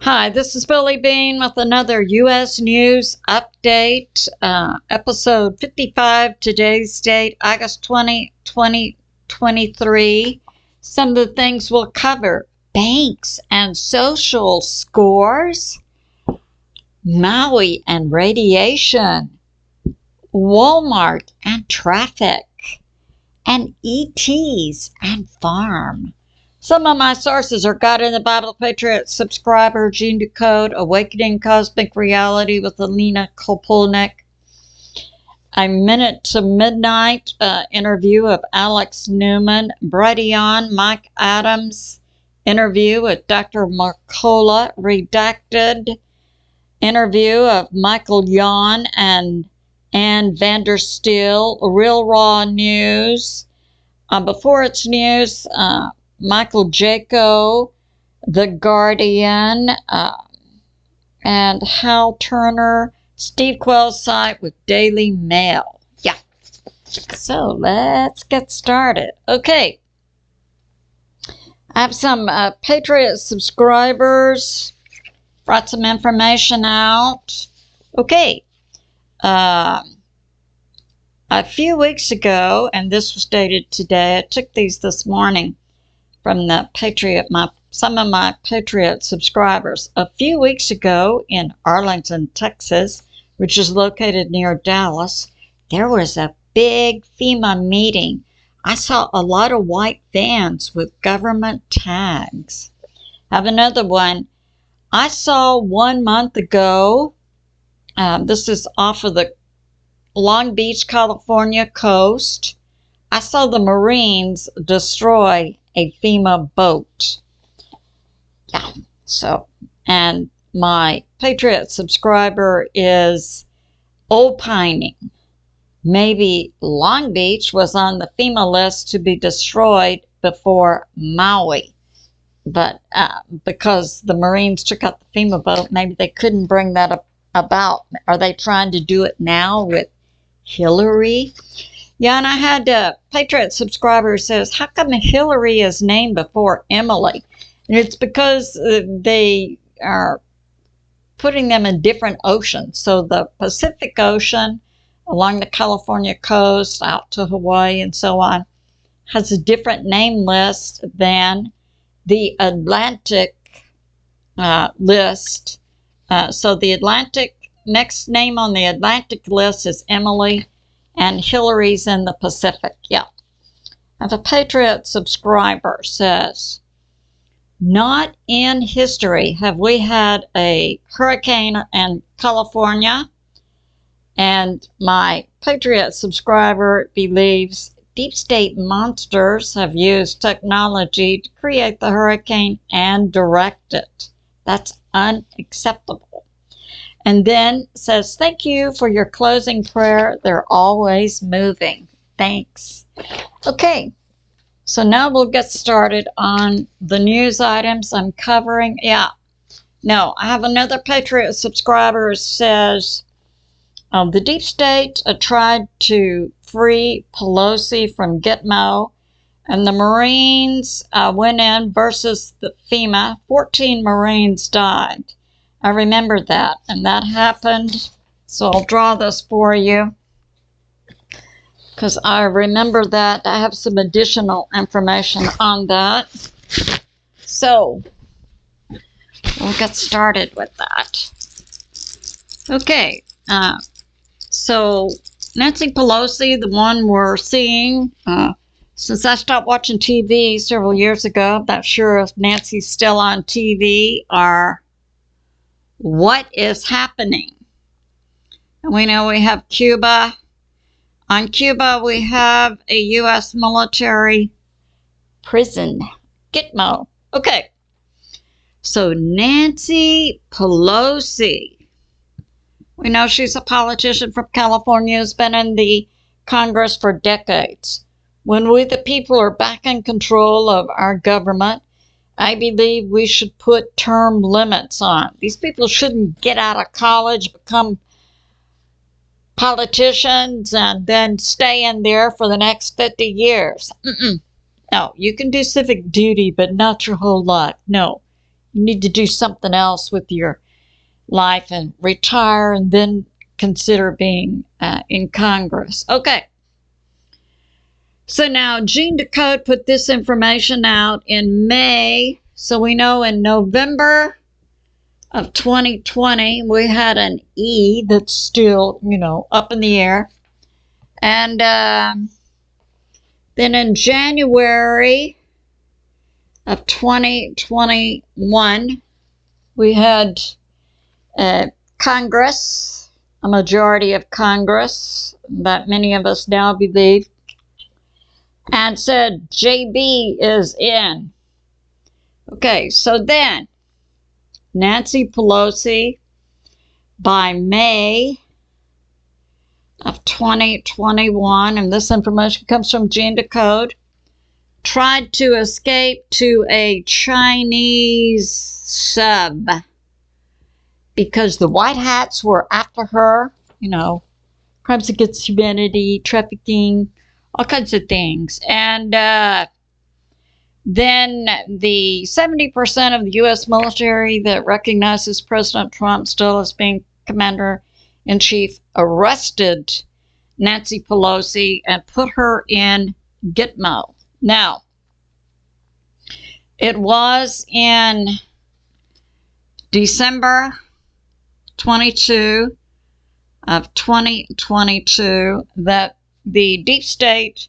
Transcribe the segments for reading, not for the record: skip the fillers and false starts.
Hi, this is Billie Beene with another U.S. News Update, episode 55, today's date, August 20, 2023. Some of the things we'll cover: banks and social scores, Maui and radiation, Walmart and traffic, and ETs and farm. Some of my sources are God in the Bible, Patriot Subscriber, Gene Decode, Awakening Cosmic Reality with Alina Kopolnik, A Minute to Midnight interview of Alex Newman, Brighteon-M, Mike Adams interview with Dr. Mercola, Redacted interview of Michael Yon and Vandersteel, Real Raw News, Beforeitsnews-M Jaco, The Guardian, and Hal Turner, Steve Quayle's site with Daily Mail. Yeah. So let's get started. Okay. I have some Patriot subscribers. Brought some information out. Okay. A few weeks ago, and this was dated today, I took these this morning from the Patriot, some of my Patriot subscribers. A few weeks ago in Arlington, Texas, which is located near Dallas, there was a big FEMA meeting. I saw a lot of white vans with government tags. I have another one. I saw 1 month ago, this is off of the Long Beach, California coast. I saw the Marines destroy a FEMA boat. Yeah, so, and my Patriot subscriber is opining. Maybe Long Beach was on the FEMA list to be destroyed before Maui. But because the Marines took out the FEMA boat, maybe they couldn't bring that about. Are they trying to do it now with Hillary? Yeah, and I had a Patriot subscriber who says, how come Hillary is named before Emily? And it's because they are putting them in different oceans. So the Pacific Ocean along the California coast out to Hawaii and so on has a different name list than the Atlantic list. So the Atlantic, next name on the Atlantic list is Emily, and Hillary's in the Pacific. Yeah. And a Patriot subscriber says, not in history have we had a hurricane in California. And my Patriot subscriber believes deep state monsters have used technology to create the hurricane and direct it. That's unacceptable. And then says, thank you for your closing prayer. They're always moving. Thanks. Okay, so now we'll get started on the news items I'm covering. Yeah, no, I have another Patriot subscriber who says, the deep state tried to free Pelosi from Gitmo, and the Marines went in versus the FEMA. 14 Marines died. I remember that, and that happened. So I'll draw this for you because I remember that. I have some additional information on that. So we'll get started with that. Okay, so Nancy Pelosi, the one we're seeing, since I stopped watching TV several years ago, I'm not sure if Nancy's still on TV or what is happening. And we know we have Cuba. On Cuba, we have a U.S. military prison, Gitmo. Okay, so Nancy Pelosi, we know she's a politician from California, has been in the Congress for decades. When we, the people, are back in control of our government, I believe we should put term limits on. These people shouldn't get out of college, become politicians, and then stay in there for the next 50 years. No, you can do civic duty, but not your whole life. No, You need to do something else with your life and retire and then consider being in Congress. Okay. So now Decode put this information out in May. So we know in November of 2020, we had an E that's still, up in the air. And then in January of 2021, we had Congress, a majority of Congress, that many of us now believe, and said JB is in. Okay, so then Nancy Pelosi, by May of 2021, and this information comes from Decode, tried to escape to a Chinese sub because the white hats were after her, crimes against humanity, trafficking, all kinds of things. And then the 70% of the U.S. military that recognizes President Trump still as being commander-in-chief arrested Nancy Pelosi and put her in Gitmo. Now, it was in December 22 of 2022 that the deep state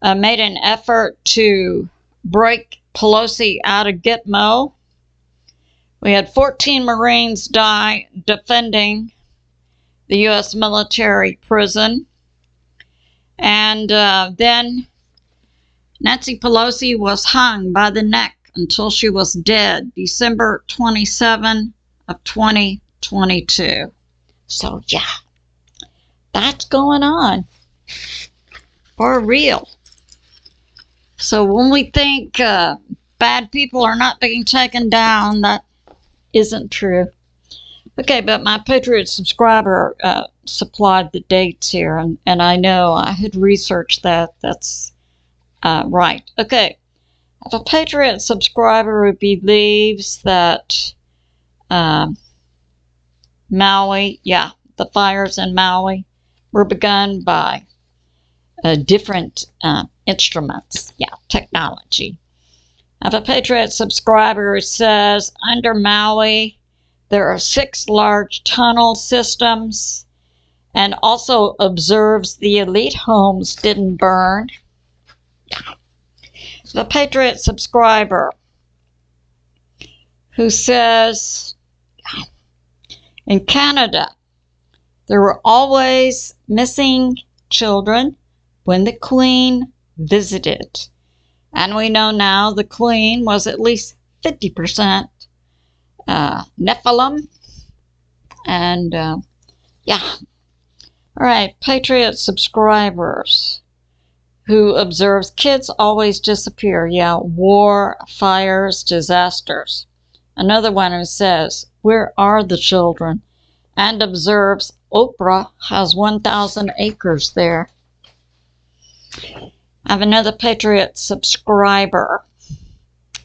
made an effort to break Pelosi out of Gitmo. We had 14 Marines die defending the U.S. military prison. And then Nancy Pelosi was hung by the neck until she was dead, December 27 of 2022. So, yeah, that's going on for real. So when we think bad people are not being taken down, that isn't true. Okay, but my Patriot subscriber supplied the dates here, and I know I had researched that. That's right. Okay, if a Patriot subscriber who believes that Maui, the fires in Maui were begun by different instruments, technology. If a Patriot subscriber says under Maui there are 6 large tunnel systems and also observes the elite homes didn't burn. The Patriot subscriber who says in Canada there were always missing children when the Queen visited. And we know now the Queen was at least 50% Nephilim. And all right, Patriot subscribers who observes kids always disappear. War, fires, disasters. Another one who says, where are the children? And observes Oprah has 1,000 acres there. I have another Patriot subscriber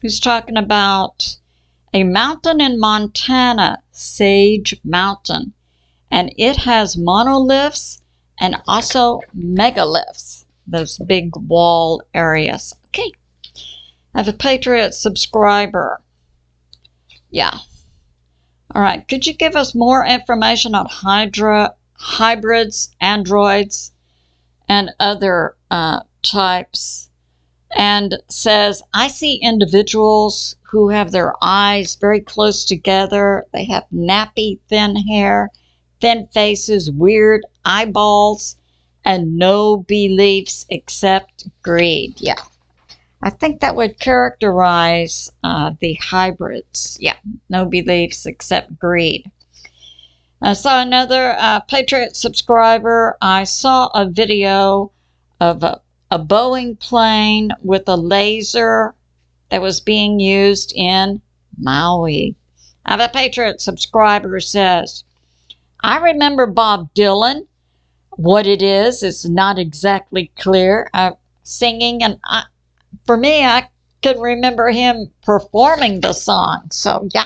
who's talking about a mountain in Montana, Sage Mountain, and it has monoliths and also megaliths, those big wall areas. Okay, I have a Patriot subscriber. All right, could you give us more information on hybrids, androids, and other types? And says, I see individuals who have their eyes very close together. They have nappy thin hair, thin faces, weird eyeballs, and no beliefs except greed. I think that would characterize the hybrids. No beliefs except greed. I saw another Patriot subscriber. I saw a video of a Boeing plane with a laser that was being used in Maui. I have a Patriot subscriber who says, I remember Bob Dylan. What it is not exactly clear. Singing, and for me, I can remember him performing the song. So, yeah.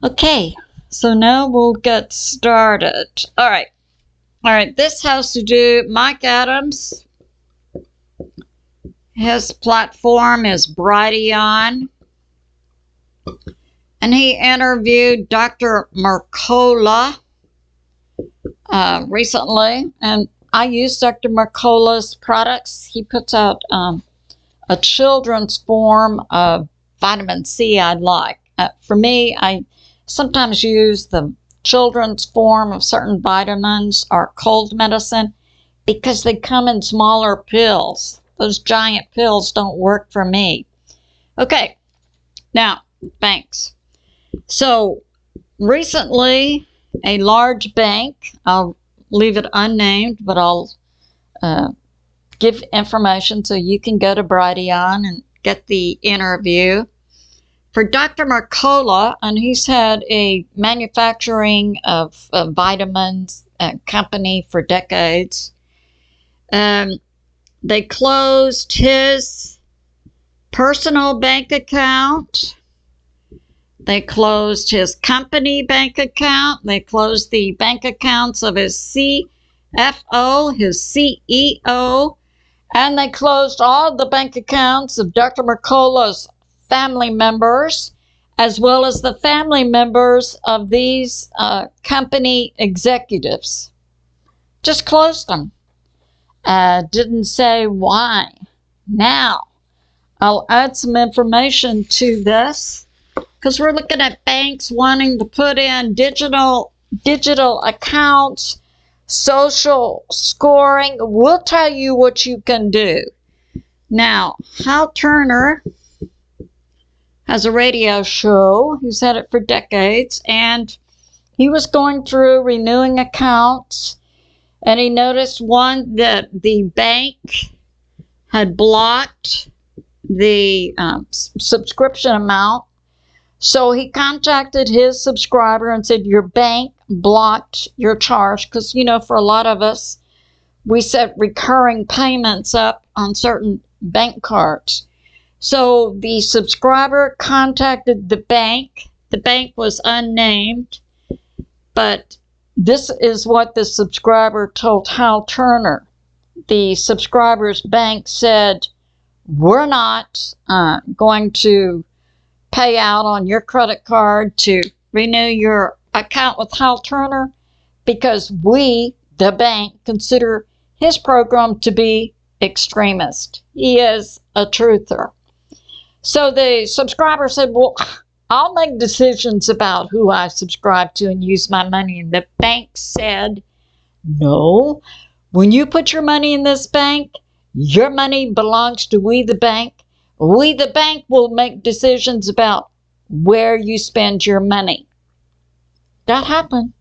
Okay, so now we'll get started. All right. This has to do Mike Adams. His platform is Brighteon. And he interviewed Dr. Mercola recently. And I use Dr. Mercola's products. He puts out a children's form of vitamin C I like. For me, I sometimes use the children's form of certain vitamins or cold medicine because they come in smaller pills. Those giant pills don't work for me. Okay, now, banks. So, recently, a large bank, I'll leave it unnamed, but I'll give information so you can go to Brighteon and get the interview. For Dr. Mercola, and he's had a manufacturing of vitamins company for decades. They closed his personal bank account. They closed his company bank account. They closed the bank accounts of his CFO, his CEO, and they closed all the bank accounts of Dr. Mercola's family members, as well as the family members of these company executives. Just closed them. Didn't say why. Now, I'll add some information to this because we're looking at banks wanting to put in digital accounts, social scoring. We'll tell you what you can do. Now, Hal Turner has a radio show. He's had it for decades, and he was going through renewing accounts, and he noticed one that the bank had blocked the subscription amount. So he contacted his subscriber and said, your bank blocked your charge, because, you know, for a lot of us, we set recurring payments up on certain bank cards. So the subscriber contacted the bank. The bank was unnamed, but this is what the subscriber told Hal Turner. The subscriber's bank said, we're not going to pay out on your credit card to renew your account with Hal Turner because we, the bank, consider his program to be extremist. He is a truther. So the subscriber said, well, I'll make decisions about who I subscribe to and use my money. And the bank said, no, when you put your money in this bank, your money belongs to we the bank. We the bank will make decisions about where you spend your money. That happened.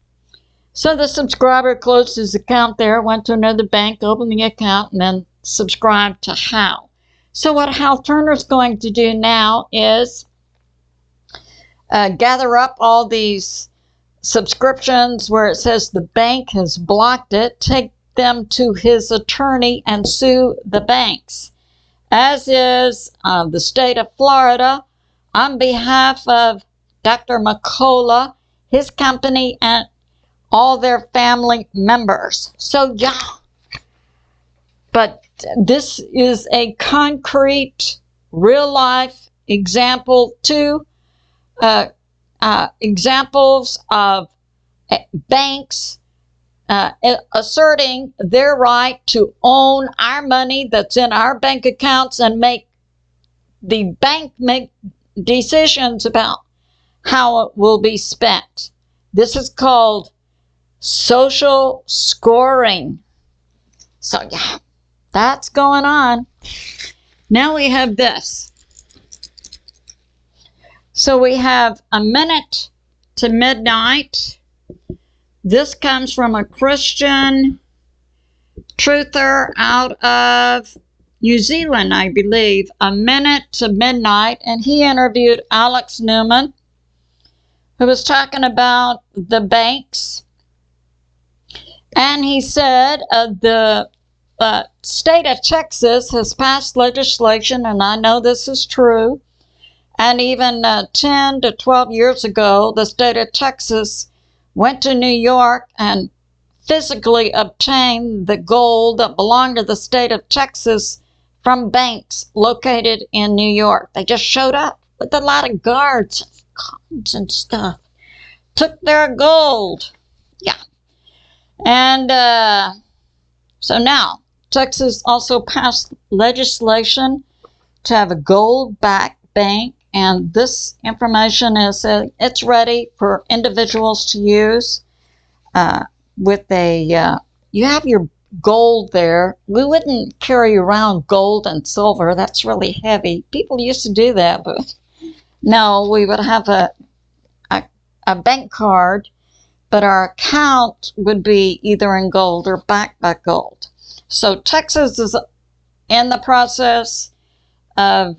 So the subscriber closed his account there, went to another bank, opened the account, and then subscribed to Hal. So what Hal Turner's going to do now is gather up all these subscriptions where it says the bank has blocked it, take them to his attorney and sue the banks, as is the state of Florida, on behalf of Dr. Mercola, his company, and all their family members. So, yeah. But this is a concrete, real-life example, too. Examples of banks asserting their right to own our money that's in our bank accounts and make the bank make decisions about how it will be spent. This is called social scoring. So, yeah, that's going on. Now we have this. So we have A Minute to Midnight. This comes from a Christian truther out of New Zealand, I believe. A Minute to Midnight. And he interviewed Alex Newman, who was talking about the banks. And he said the state of Texas has passed legislation, and I know this is true, and even 10 to 12 years ago, the state of Texas went to New York and physically obtained the gold that belonged to the state of Texas from banks located in New York. They just showed up with a lot of guards and guns and stuff. Took their gold. Yeah. And so now, Texas also passed legislation to have a gold-backed bank, and this information is it's ready for individuals to use. With a, you have your gold there. We wouldn't carry around gold and silver. That's really heavy. People used to do that, but no, we would have a bank card, but our account would be either in gold or backed by gold. So Texas is in the process of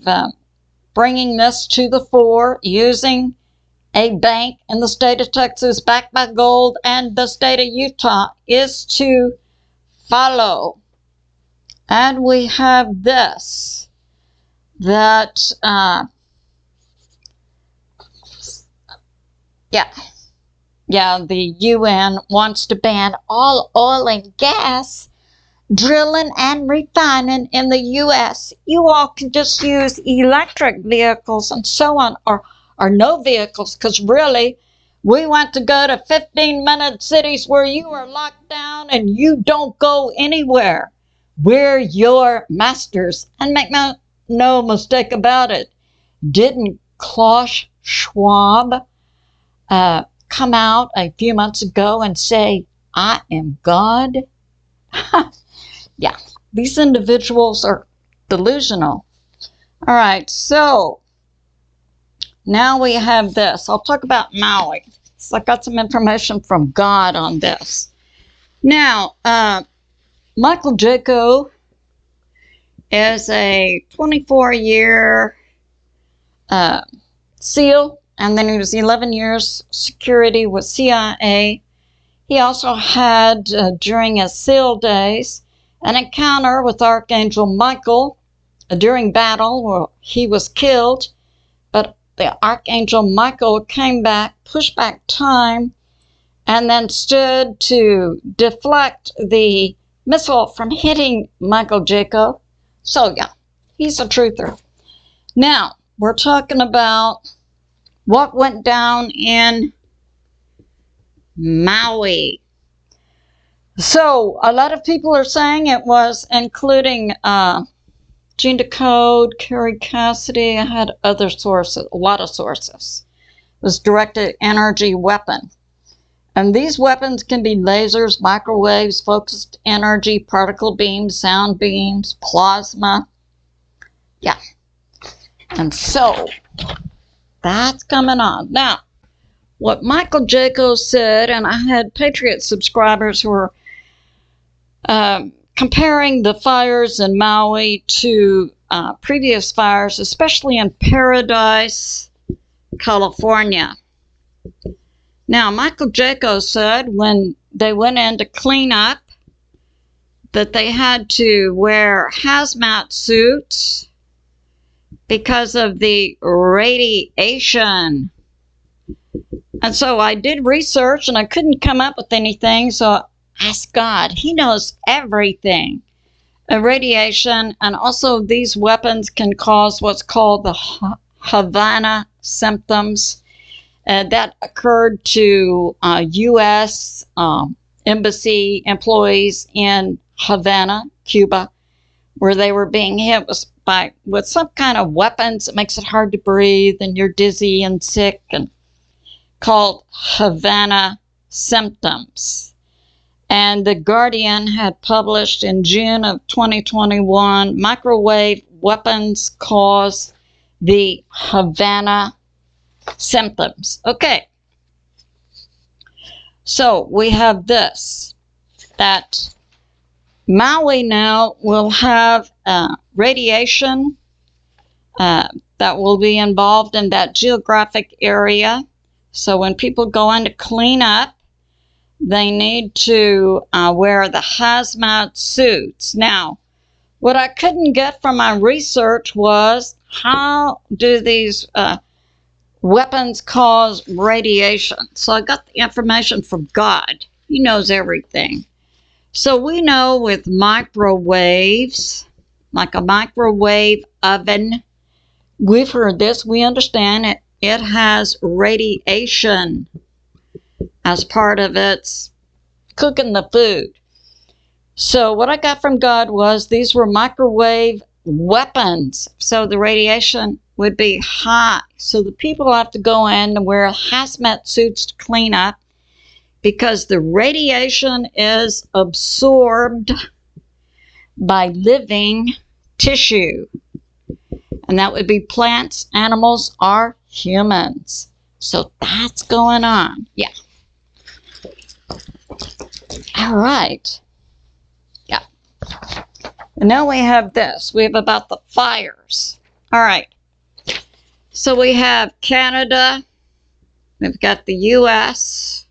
bringing this to the fore, using a bank in the state of Texas backed by gold, and the state of Utah is to follow. And we have this, that, the UN wants to ban all oil and gas drilling and refining in the U.S. You all can just use electric vehicles and so on, or no vehicles, because really, we want to go to 15-minute cities where you are locked down and you don't go anywhere. We're your masters. And make no mistake about it, didn't Klaus Schwab come out a few months ago and say, I am God? Yeah, these individuals are delusional. All right, so now we have this. I'll talk about Maui. So I got some information from God on this. Now, Michael Jaco is a 24-year SEAL, and then he was 11 years security with CIA. He also had, during his SEAL days, an encounter with Archangel Michael during battle where he was killed, but the Archangel Michael came back, pushed back time, and then stood to deflect the missile from hitting Michael Jaco. So yeah, he's a truther. Now, we're talking about what went down in Maui. So, a lot of people are saying it was, including Decode, Kerry, Cassidy. I had other sources, a lot of sources. It was directed energy weapon. And these weapons can be lasers, microwaves, focused energy, particle beams, sound beams, plasma. Yeah. And so, that's coming on. Now, what Michael Jaco said, and I had Patriot subscribers who were comparing the fires in Maui to previous fires, especially in Paradise, California. Now, Michael Jaco said when they went in to clean up that they had to wear hazmat suits because of the radiation. And so I did research and I couldn't come up with anything, so I asked God. He knows everything. Radiation, and also these weapons can cause what's called the Havana symptoms. That occurred to U.S. embassy employees in Havana, Cuba, where they were being hit with some kind of weapons that makes it hard to breathe and you're dizzy and sick, and called Havana symptoms. And The Guardian had published in June of 2021, microwave weapons cause the Havana symptoms. Okay. So we have this, that Maui now will have radiation that will be involved in that geographic area. So when people go in to clean up, they need to wear the hazmat suits. Now, what I couldn't get from my research was, how do these weapons cause radiation? So I got the information from God. He knows everything. So we know with microwaves, like a microwave oven, we've heard this, we understand it. It has radiation as part of its cooking the food. So what I got from God was these were microwave weapons. So the radiation would be high. So the people have to go in and wear hazmat suits to clean up, because the radiation is absorbed by living tissue. And that would be plants, animals, or humans. So that's going on. Yeah. All right. Yeah. And now we have this. We have about the fires. All right. So we have Canada. We've got the U.S.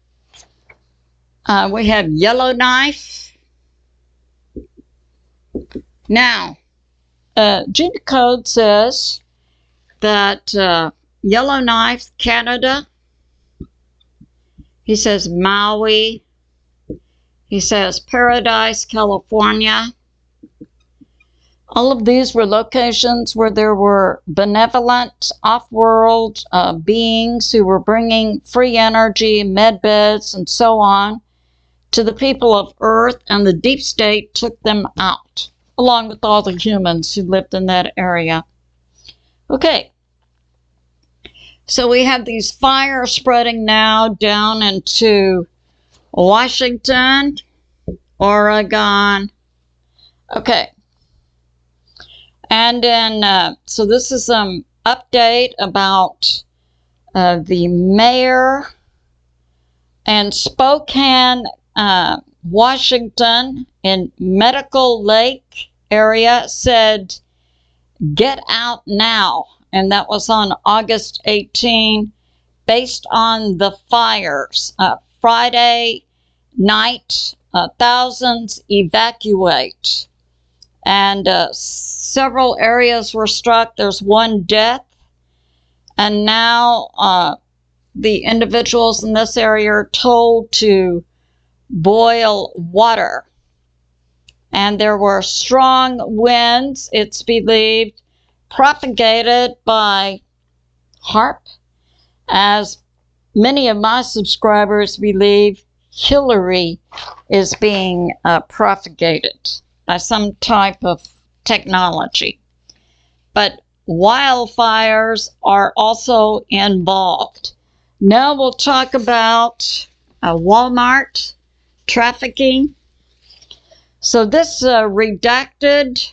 We have Yellowknife. Now, Decode says that Yellowknife, Canada. He says Maui. He says Paradise, California. All of these were locations where there were benevolent, off-world beings who were bringing free energy, med beds, and so on to the people of Earth, and the deep state took them out, along with all the humans who lived in that area. Okay. So we have these fires spreading now down into Washington, Oregon. Okay. And then, so this is some update about the mayor in Spokane, Washington, in Medical Lake area said, "Get out now." And that was on August 18, based on the fires. Friday night, thousands evacuate. And several areas were struck. There's one death. And now the individuals in this area are told to boil water. And there were strong winds, it's believed, propagated by HAARP, as many of my subscribers believe Hillary is being propagated by some type of technology. But wildfires are also involved. Now we'll talk about Walmart trafficking. So this Redacted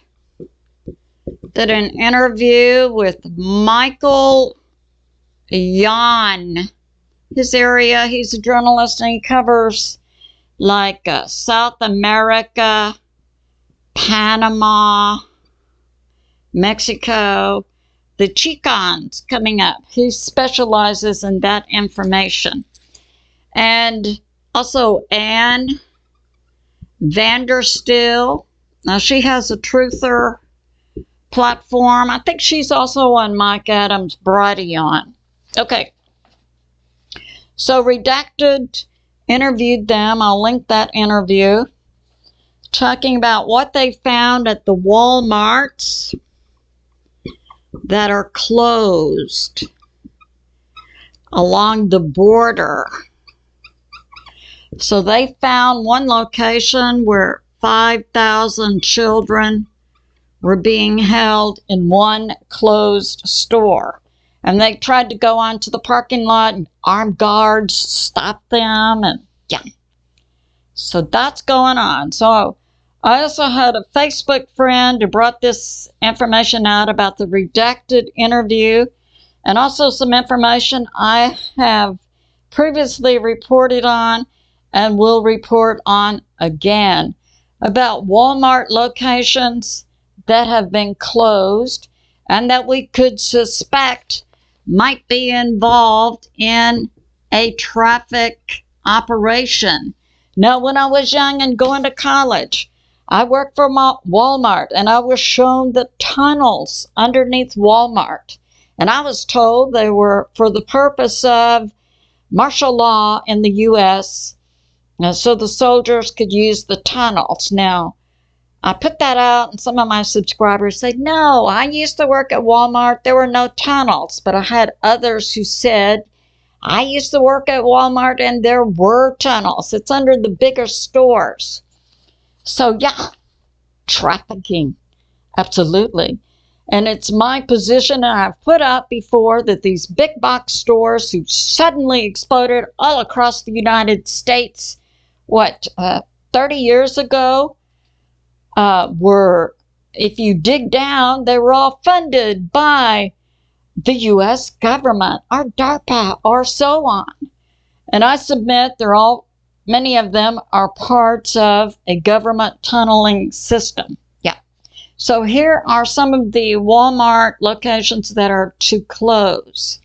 did an interview with Michael Yon. His area, he's a journalist, and he covers like South America, Panama, Mexico, the Chicans coming up. He specializes in that information. And also Anne Vandersteel. Now she has a truther platform. I think she's also on Mike Adams' Brighteon. Okay. So Redacted interviewed them. I'll link that interview, talking about what they found at the Walmarts that are closed along the border. So they found one location where 5,000 children were being held in one closed store. And they tried to go onto the parking lot, and armed guards stopped them, and yeah. So that's going on. So I also had a Facebook friend who brought this information out about the Redacted interview, and also some information I have previously reported on and will report on again about Walmart locations that have been closed and that we could suspect might be involved in a traffic operation. Now, when I was young and going to college, I worked for Walmart, and I was shown the tunnels underneath Walmart. And I was told they were for the purpose of martial law in the U.S., so the soldiers could use the tunnels. Now, I put that out, and some of my subscribers said, no, I used to work at Walmart. There were no tunnels. But I had others who said, I used to work at Walmart, and there were tunnels. It's under the bigger stores. So, yeah, trafficking. Absolutely. And it's my position, and I've put out before, that these big box stores who suddenly exploded all across the United States, 30 years ago, were, if you dig down, they were all funded by the U.S. government or DARPA or so on. And I submit many of them are parts of a government tunneling system. Yeah. So here are some of the Walmart locations that are to close.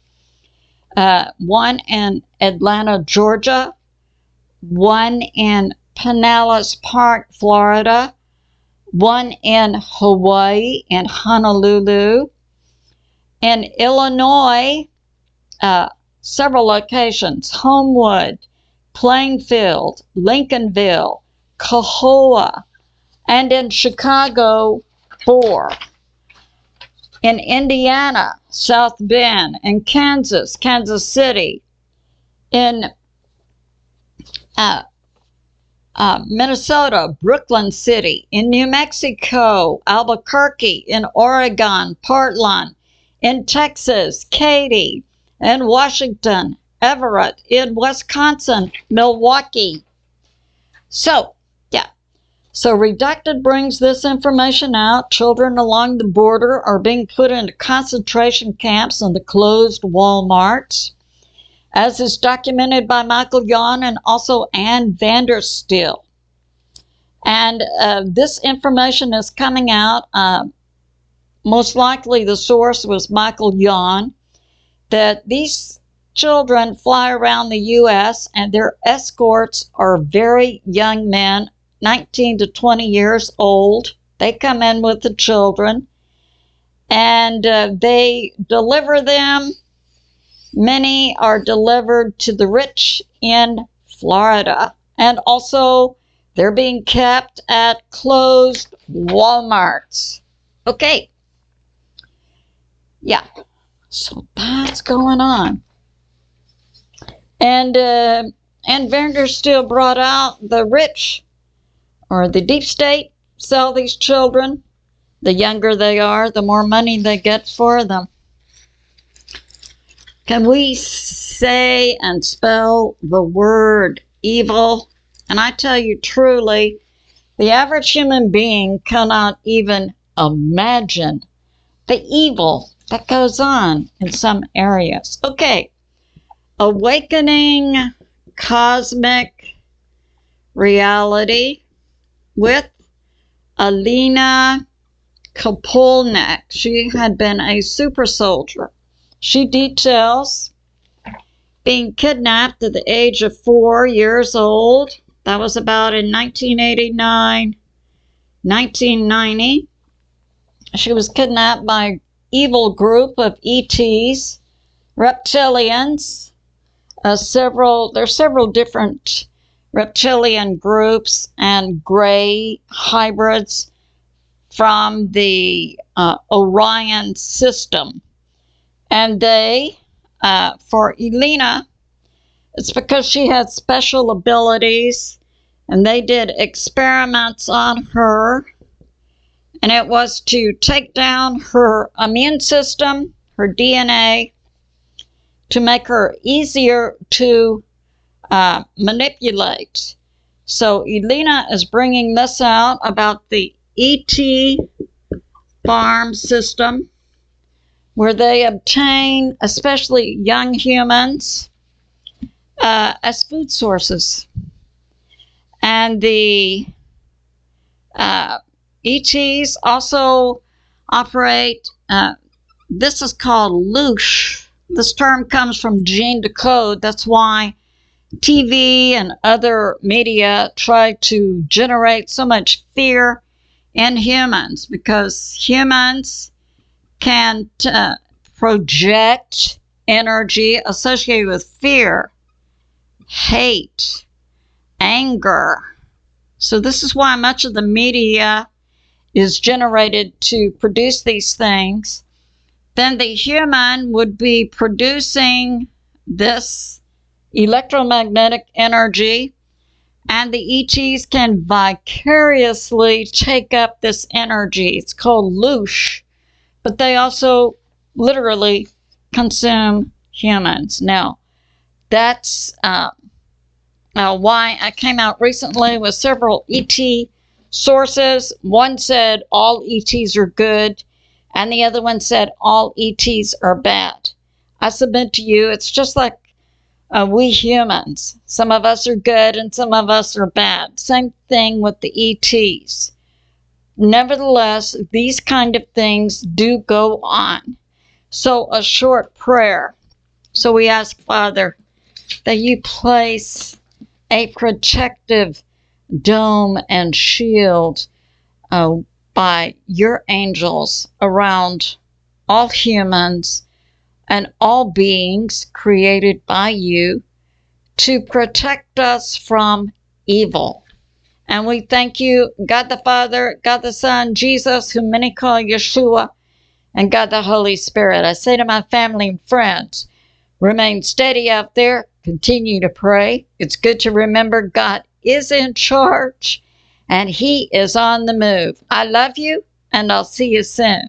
One in Atlanta, Georgia. One in Pinellas Park, Florida. One in Hawaii, in Honolulu. In Illinois, several locations: Homewood, Plainfield, Lincolnville, Cohoa, and in Chicago, 4. In Indiana, South Bend. In Kansas, Kansas City. In Minnesota, Brooklyn City. In New Mexico, Albuquerque. In Oregon, Portland. In Texas, Katy. In Washington, Everett. In Wisconsin, Milwaukee. So, yeah. So Redacted brings this information out. Children along the border are being put into concentration camps in the closed Walmarts, as is documented by Michael Yon and also Ann Vandersteel. And this information is coming out. Most likely the source was Michael Yon, that these children fly around the U.S. and their escorts are very young men, 19 to 20 years old. They come in with the children, and they deliver them. Many are delivered to the rich in Florida, and also they're being kept at closed Walmarts. Okay. Yeah. So that's going on. And Vandersteel brought out the rich, or the deep state, sell these children. The younger they are, the more money they get for them. Can we say and spell the word evil? And I tell you truly, the average human being cannot even imagine the evil that goes on in some areas. Okay, Awakening Cosmic Reality with Alina Kapolnik. She had been a super soldier. She details being kidnapped at the age of 4 years old. That was about in 1989, 1990. She was kidnapped by an evil group of ETs, reptilians. There's several different reptilian groups and gray hybrids from the Orion system. And they, for Elena, it's because she had special abilities, and they did experiments on her, and it was to take down her immune system, her DNA, to make her easier to manipulate. So Elena is bringing this out about the ET farm system, where they obtain, especially young humans, as food sources. And the ETs also operate, this is called loosh. This term comes from gene decode. That's why TV and other media try to generate so much fear in humans, because humans can project energy associated with fear, hate, anger. So this is why much of the media is generated to produce these things. Then the human would be producing this electromagnetic energy, and the ETs can vicariously take up this energy. It's called loosh, but they also literally consume humans. Now, that's why I came out recently with several ET sources. One said all ETs are good, and the other one said all ETs are bad. I submit to you, it's just like we humans. Some of us are good and some of us are bad. Same thing with the ETs. Nevertheless, these kind of things do go on. So a short prayer. So we ask, Father, that you place a protective dome and shield by your angels around all humans and all beings created by you to protect us from evil. And we thank you, God the Father, God the Son, Jesus, whom many call Yeshua, and God the Holy Spirit. I say to my family and friends, remain steady out there. Continue to pray. It's good to remember God is in charge and He is on the move. I love you, and I'll see you soon.